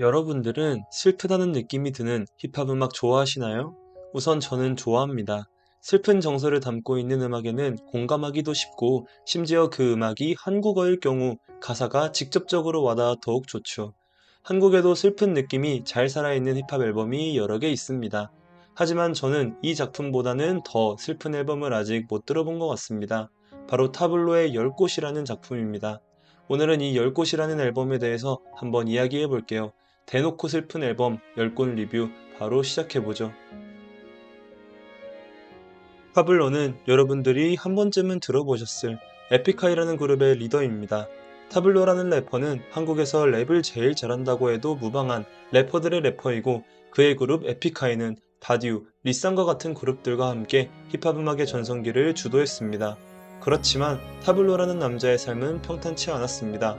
여러분들은 슬프다는 느낌이 드는 힙합 음악 좋아하시나요? 우선 저는 좋아합니다. 슬픈 정서를 담고 있는 음악에는 공감하기도 쉽고 심지어 그 음악이 한국어일 경우 가사가 직접적으로 와닿아 더욱 좋죠. 한국에도 슬픈 느낌이 잘 살아있는 힙합 앨범이 여러 개 있습니다. 하지만 저는 이 작품보다는 더 슬픈 앨범을 아직 못 들어본 것 같습니다. 바로 타블로의 10곳이라는 작품입니다. 오늘은 이 10곳이라는 앨범에 대해서 한번 이야기해 볼게요. 대놓고 슬픈 앨범 10곳 리뷰 바로 시작해보죠. 타블로는 여러분들이 한 번쯤은 들어보셨을 에픽하이라는 그룹의 리더입니다. 타블로라는 래퍼는 한국에서 랩을 제일 잘한다고 해도 무방한 래퍼들의 래퍼이고 그의 그룹 에픽하이는 바듀, 리쌍과 같은 그룹들과 함께 힙합 음악의 전성기를 주도했습니다. 그렇지만 타블로라는 남자의 삶은 평탄치 않았습니다.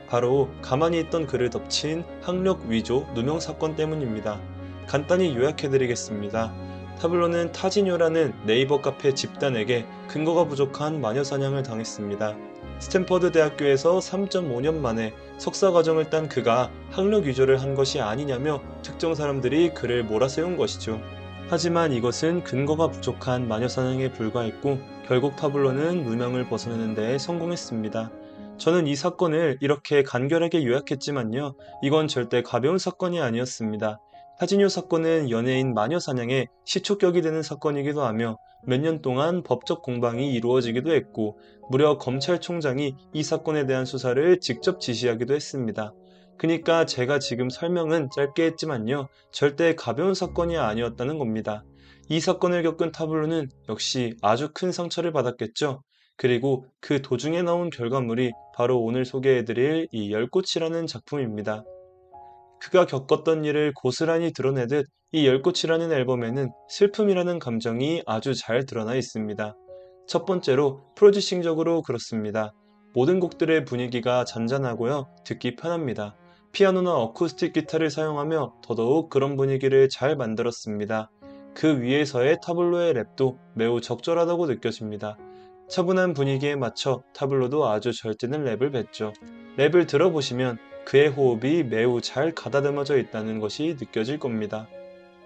바로 가만히 있던 그를 덮친 학력 위조 누명 사건 때문입니다. 간단히 요약해드리겠습니다. 타블로는 타지뇨라는 네이버 카페 집단에게 근거가 부족한 마녀 사냥을 당했습니다. 스탠퍼드 대학교에서 3.5년 만에 석사 과정을 딴 그가 학력 위조를 한 것이 아니냐며 특정 사람들이 그를 몰아세운 것이죠. 하지만 이것은 근거가 부족한 마녀 사냥에 불과했고 결국 타블로는 무명을 벗어나는 데 성공했습니다. 저는 이 사건을 이렇게 간결하게 요약했지만요. 이건 절대 가벼운 사건이 아니었습니다. 타지뇨 사건은 연예인 마녀 사냥에 시초격이 되는 사건이기도 하며 몇 년 동안 법적 공방이 이루어지기도 했고 무려 검찰총장이 이 사건에 대한 수사를 직접 지시하기도 했습니다. 그러니까 제가 지금 설명은 짧게 했지만요. 절대 가벼운 사건이 아니었다는 겁니다. 이 사건을 겪은 타블로는 역시 아주 큰 상처를 받았겠죠. 그리고 그 도중에 나온 결과물이 바로 오늘 소개해드릴 이 10곳이라는 작품입니다. 그가 겪었던 일을 고스란히 드러내듯 이 10곳이라는 앨범에는 슬픔이라는 감정이 아주 잘 드러나 있습니다. 첫 번째로 프로듀싱적으로 그렇습니다. 모든 곡들의 분위기가 잔잔하고요. 듣기 편합니다. 피아노나 어쿠스틱 기타를 사용하며 더더욱 그런 분위기를 잘 만들었습니다. 그 위에서의 타블로의 랩도 매우 적절하다고 느껴집니다. 차분한 분위기에 맞춰 타블로도 아주 절제된 랩을 뱉죠. 랩을 들어보시면 그의 호흡이 매우 잘 가다듬어져 있다는 것이 느껴질 겁니다.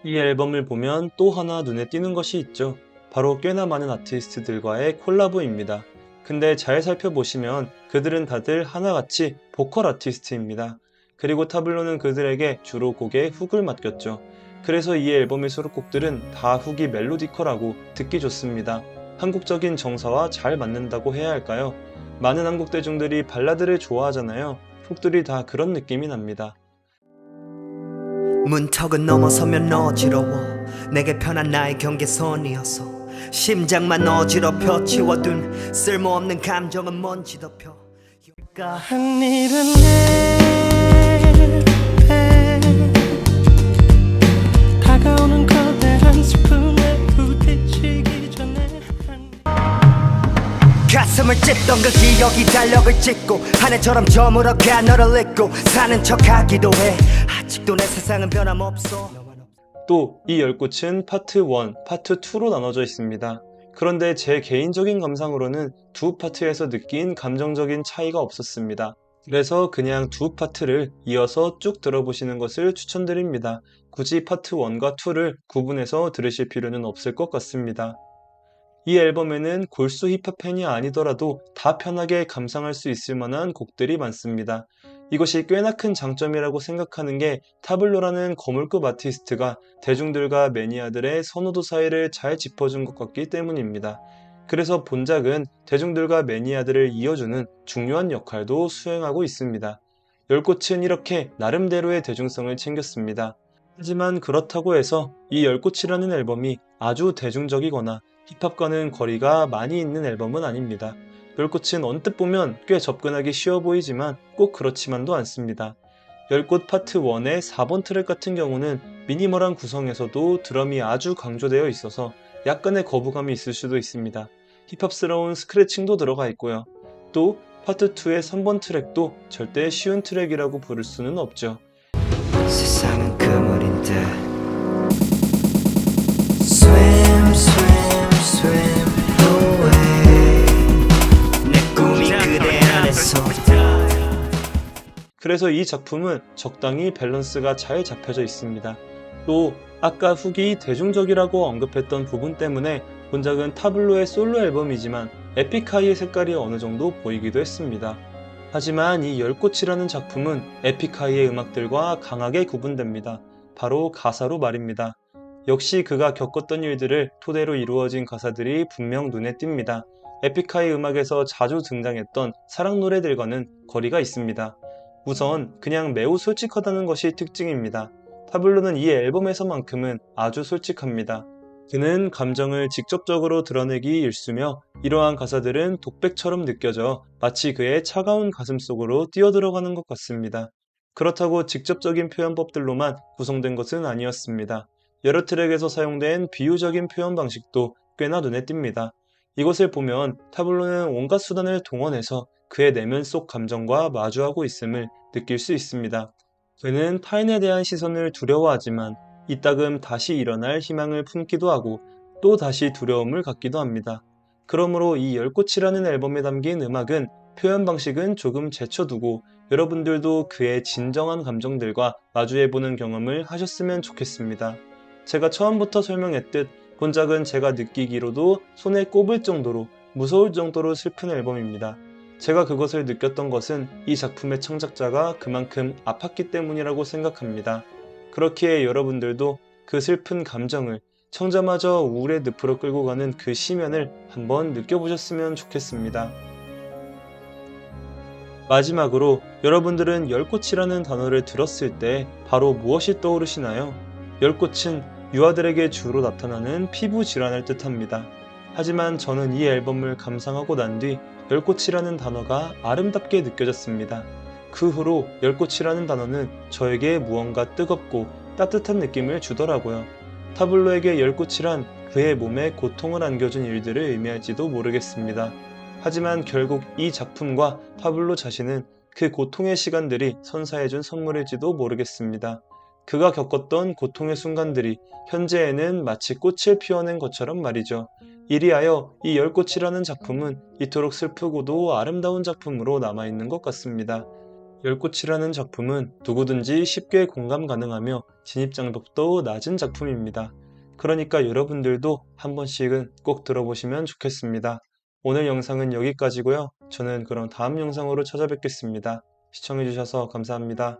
이 앨범을 보면 또 하나 눈에 띄는 것이 있죠. 바로 꽤나 많은 아티스트들과의 콜라보입니다. 근데 잘 살펴보시면 그들은 다들 하나같이 보컬 아티스트입니다. 그리고 타블로는 그들에게 주로 곡의 훅을 맡겼죠. 그래서 이 앨범의 수록곡들은 다 훅이 멜로디컬하고 듣기 좋습니다. 한국적인 정서와 잘 맞는다고 해야 할까요? 많은 한국 대중들이 발라드를 좋아하잖아요. 훅들이 다 그런 느낌이 납니다. 문턱은 넘어서면 어지러워 내게 편한 나의 경계선이어서 심장만 어지럽혀 치워둔 쓸모없는 감정은 먼지 덮여 한 일은 내 다가오는 거대한 슬픔에 부딪히기 전에 가슴을 찢던 그 기억이 달력을 찍고 한 해처럼 저물어가 너를 잊고 사는 척하기도 해 아직도 내 세상은 변함없어 또 이 10곳은 파트 1, 파트 2로 나눠져 있습니다. 그런데 제 개인적인 감상으로는 두 파트에서 느낀 감정적인 차이가 없었습니다. 그래서 그냥 두 파트를 이어서 쭉 들어보시는 것을 추천드립니다. 굳이 파트 1과 2를 구분해서 들으실 필요는 없을 것 같습니다. 이 앨범에는 골수 힙합 팬이 아니더라도 다 편하게 감상할 수 있을 만한 곡들이 많습니다. 이것이 꽤나 큰 장점이라고 생각하는 게 타블로라는 거물급 아티스트가 대중들과 매니아들의 선호도 사이를 잘 짚어준 것 같기 때문입니다. 그래서 본작은 대중들과 매니아들을 이어주는 중요한 역할도 수행하고 있습니다. 10곳은 이렇게 나름대로의 대중성을 챙겼습니다. 하지만 그렇다고 해서 이 10곳이라는 앨범이 아주 대중적이거나 힙합과는 거리가 많이 있는 앨범은 아닙니다. 10곳은 언뜻 보면 꽤 접근하기 쉬워 보이지만 꼭 그렇지만도 않습니다. 10곳 파트 1의 4번 트랙 같은 경우는 미니멀한 구성에서도 드럼이 아주 강조되어 있어서 약간의 거부감이 있을 수도 있습니다. 힙합스러운 스크래칭도 들어가 있고요. 또 파트 2의 3번 트랙도 절대 쉬운 트랙이라고 부를 수는 없죠. 세상은 그물인데 Swim, swim, swim away 내 꿈이 그대 안에서 그래서 이 작품은 적당히 밸런스가 잘 잡혀져 있습니다. 또 아까 후기 대중적이라고 언급했던 부분 때문에 본작은 타블로의 솔로 앨범이지만 에픽하이의 색깔이 어느 정도 보이기도 했습니다. 하지만 이 열꽃이라는 작품은 에픽하이의 음악들과 강하게 구분됩니다. 바로 가사로 말입니다. 역시 그가 겪었던 일들을 토대로 이루어진 가사들이 분명 눈에 띕니다. 에픽하이 음악에서 자주 등장했던 사랑 노래들과는 거리가 있습니다. 우선 그냥 매우 솔직하다는 것이 특징입니다. 타블로는 이 앨범에서만큼은 아주 솔직합니다. 그는 감정을 직접적으로 드러내기 일쑤며 이러한 가사들은 독백처럼 느껴져 마치 그의 차가운 가슴 속으로 뛰어들어가는 것 같습니다. 그렇다고 직접적인 표현법들로만 구성된 것은 아니었습니다. 여러 트랙에서 사용된 비유적인 표현 방식도 꽤나 눈에 띕니다. 이것을 보면 타블로는 온갖 수단을 동원해서 그의 내면 속 감정과 마주하고 있음을 느낄 수 있습니다. 그는 타인에 대한 시선을 두려워하지만 이따금 다시 일어날 희망을 품기도 하고 또 다시 두려움을 갖기도 합니다. 그러므로 이 열꽃이라는 앨범에 담긴 음악은 표현 방식은 조금 제쳐두고 여러분들도 그의 진정한 감정들과 마주해보는 경험을 하셨으면 좋겠습니다. 제가 처음부터 설명했듯 본작은 제가 느끼기로도 손에 꼽을 정도로 무서울 정도로 슬픈 앨범입니다. 제가 그것을 느꼈던 것은 이 작품의 창작자가 그만큼 아팠기 때문이라고 생각합니다. 그렇기에 여러분들도 그 슬픈 감정을 청자마저 우울의 늪으로 끌고 가는 그 심연을 한번 느껴보셨으면 좋겠습니다. 마지막으로 여러분들은 열꽃이라는 단어를 들었을 때 바로 무엇이 떠오르시나요? 열꽃은 유아들에게 주로 나타나는 피부 질환을 뜻합니다. 하지만 저는 이 앨범을 감상하고 난 뒤 열꽃이라는 단어가 아름답게 느껴졌습니다. 그 후로 열꽃이라는 단어는 저에게 무언가 뜨겁고 따뜻한 느낌을 주더라고요. 타블로에게 열꽃이란 그의 몸에 고통을 안겨준 일들을 의미할지도 모르겠습니다. 하지만 결국 이 작품과 타블로 자신은 그 고통의 시간들이 선사해준 선물일지도 모르겠습니다. 그가 겪었던 고통의 순간들이 현재에는 마치 꽃을 피워낸 것처럼 말이죠. 이리하여 이 열꽃이라는 작품은 이토록 슬프고도 아름다운 작품으로 남아있는 것 같습니다. 열꽃이라는 작품은 누구든지 쉽게 공감 가능하며 진입장벽도 낮은 작품입니다. 그러니까 여러분들도 한 번씩은 꼭 들어보시면 좋겠습니다. 오늘 영상은 여기까지고요. 저는 그럼 다음 영상으로 찾아뵙겠습니다. 시청해주셔서 감사합니다.